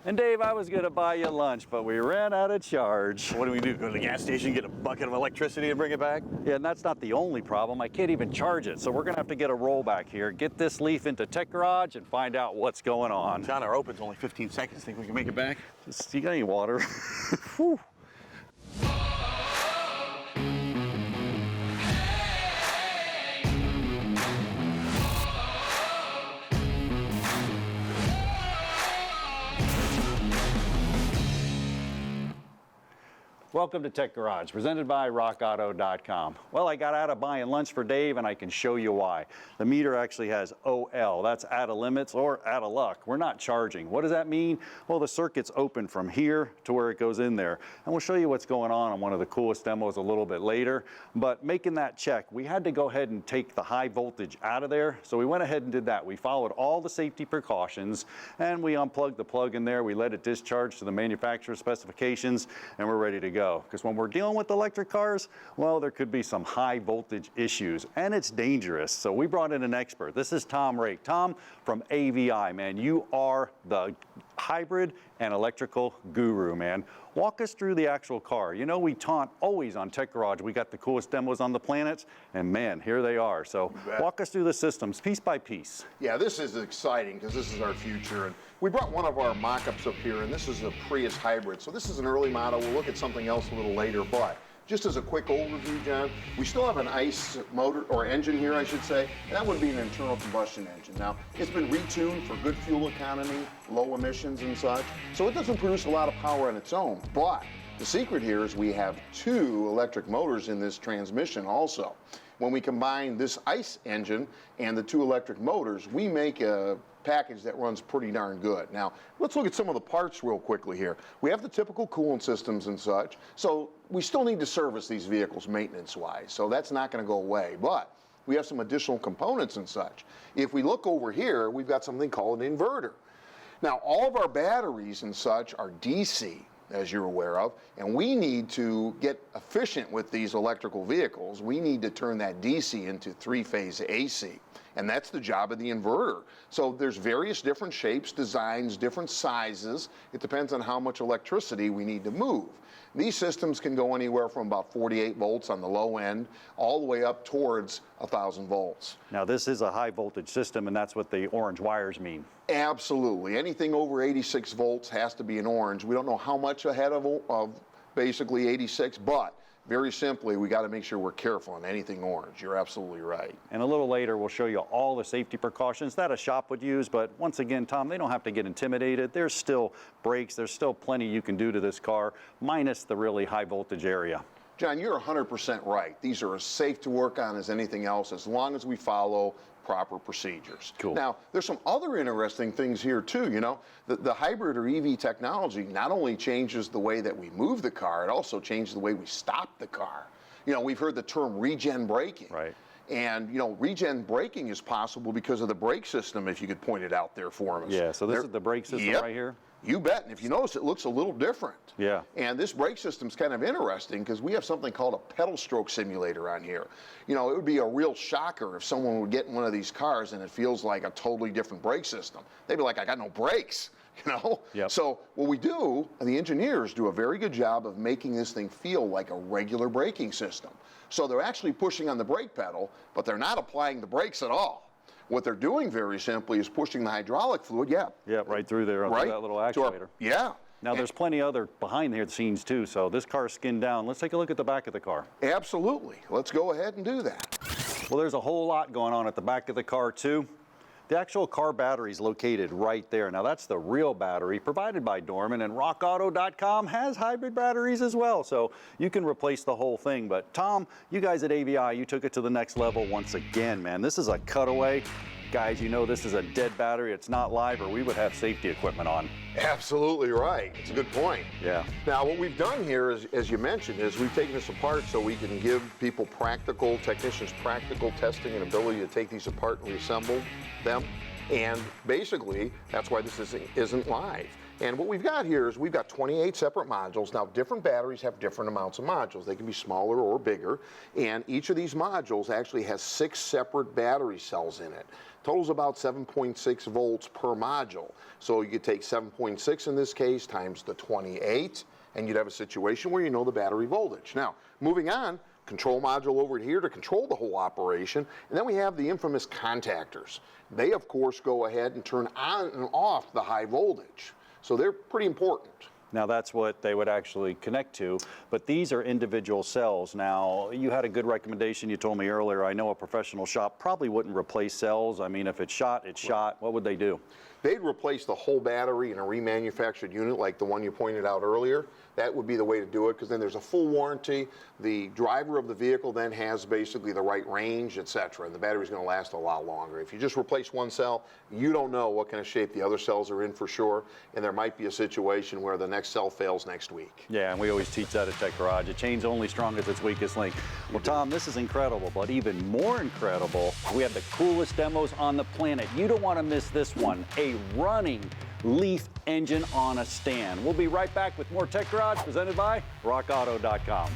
And Dave, I was gonna buy you lunch, but we ran out of charge. What do we do? Go to the gas station, get a bucket of electricity and bring it back? Yeah, and that's not the only problem. I can't even charge it, so we're gonna have to get a rollback here, get this Leaf into Tech Garage, and find out what's going on. John, our open's only 15 seconds. Think we can make it back? You got any water? Whew. Welcome to Tech Garage, presented by RockAuto.com. Well, I got out of buying lunch for Dave, and I can show you why. The meter actually has OL, that's out of limits or out of luck. We're not charging. What does that mean? Well, the circuit's open from here to where it goes in there. And we'll show you what's going on one of the coolest demos a little bit later. But making that check, we had to go ahead and take the high voltage out of there. So we went ahead and did that. We followed all the safety precautions, and we unplugged the plug in there. We let it discharge to the manufacturer's specifications, and we're ready to go. Because when we're dealing with electric cars, well, there could be some high voltage issues, and it's dangerous. So we brought in an expert. This is Tom Rake. Tom from AVI, man. You are the hybrid and electrical guru, man. Walk us through the actual car. You know, we taunt always on Tech Garage. We got the coolest demos on the planet, and man, here they are. So walk us through the systems piece by piece. Yeah, this is exciting because this is our future. And we brought one of our mock-ups up here, and this is a Prius hybrid. So this is an early model. We'll look at something else a little later, but just as a quick overview, John, we still have an ICE motor, or engine here, I should say. That would be an internal combustion engine. Now, it's been retuned for good fuel economy, low emissions and such, so it doesn't produce a lot of power on its own. But the secret here is we have two electric motors in this transmission also. When we combine this ICE engine and the two electric motors, we make a package that runs pretty darn good. Now, let's look at some of the parts real quickly here. We have the typical coolant systems and such, so we still need to service these vehicles maintenance-wise, so that's not going to go away, but we have some additional components and such. If we look over here, we've got something called an inverter. Now, all of our batteries and such are DC, as you're aware of, and we need to get efficient with these electrical vehicles. We need to turn that DC into three-phase AC, and that's the job of the inverter. So there's various different shapes, designs, different sizes. It depends on how much electricity we need to move. These systems can go anywhere from about 48 volts on the low end all the way up towards 1,000 volts. Now, this is a high voltage system, and that's what the orange wires mean. Absolutely. Anything over 86 volts has to be an orange. We don't know how much ahead of basically 86, but very simply, we got to make sure we're careful on anything orange. You're absolutely right. And a little later, we'll show you all the safety precautions that a shop would use. But once again, Tom, they don't have to get intimidated. There's still brakes. There's still plenty you can do to this car, minus the really high voltage area. John, you're 100% right. These are as safe to work on as anything else, as long as we follow proper procedures. Cool. Now, there's some other interesting things here too. You know, the hybrid or EV technology not only changes the way that we move the car, it also changes the way we stop the car. You know, we've heard the term regen braking. Right. And, you know, regen braking is possible because of the brake system, if you could point it out there for us. Yeah, so this is the brake system right here? You bet. And if you notice, it looks a little different. Yeah. And this brake system's kind of interesting because we have something called a pedal stroke simulator on here. You know, it would be a real shocker if someone would get in one of these cars and it feels like a totally different brake system. They'd be like, I got no brakes, you know? Yep. So what we do, the engineers do a very good job of making this thing feel like a regular braking system. So they're actually pushing on the brake pedal, but they're not applying the brakes at all. What they're doing very simply is pushing the hydraulic fluid, right through there, right, through that little actuator. Now there's plenty other behind the scenes too, so this car's skinned down. Let's take a look at the back of the car. Absolutely. Let's go ahead and do that. Well, there's a whole lot going on at the back of the car too. The actual car battery is located right there. Now that's the real battery provided by Dorman, and RockAuto.com has hybrid batteries as well, so you can replace the whole thing. But Tom, you guys at AVI, you took it to the next level once again, man. This is a cutaway. Guys, you know this is a dead battery. It's not live, or we would have safety equipment on. Absolutely right. It's a good point. Yeah. Now, what we've done here, is, as you mentioned, is we've taken this apart so we can give technicians practical testing and ability to take these apart and reassemble them. And basically, that's why this isn't live. And what we've got here is we've got 28 separate modules. Now, different batteries have different amounts of modules. They can be smaller or bigger. And each of these modules actually has 6 separate battery cells in it. Totals about 7.6 volts per module. So you could take 7.6 in this case times the 28, and you'd have a situation where you know the battery voltage. Now, moving on, control module over here to control the whole operation. And then we have the infamous contactors. They, of course, go ahead and turn on and off the high voltage. So they're pretty important. Now that's what they would actually connect to, but these are individual cells. Now, you had a good recommendation you told me earlier. I know a professional shop probably wouldn't replace cells. I mean, if it's shot, it's shot. What would they do? They'd replace the whole battery in a remanufactured unit like the one you pointed out earlier. That would be the way to do it, because then there's a full warranty. The driver of the vehicle then has basically the right range, etc., and the battery's going to last a lot longer. If you just replace one cell, you don't know what kind of shape the other cells are in for sure, and there might be a situation where the next cell fails next week. Yeah, and we always teach that at Tech Garage. A chain's only strong as its weakest link. Well, Tom, this is incredible, but even more incredible, we have the coolest demos on the planet. You don't want to miss this one, a running Leaf engine on a stand. We'll be right back with more Tech Garage presented by RockAuto.com.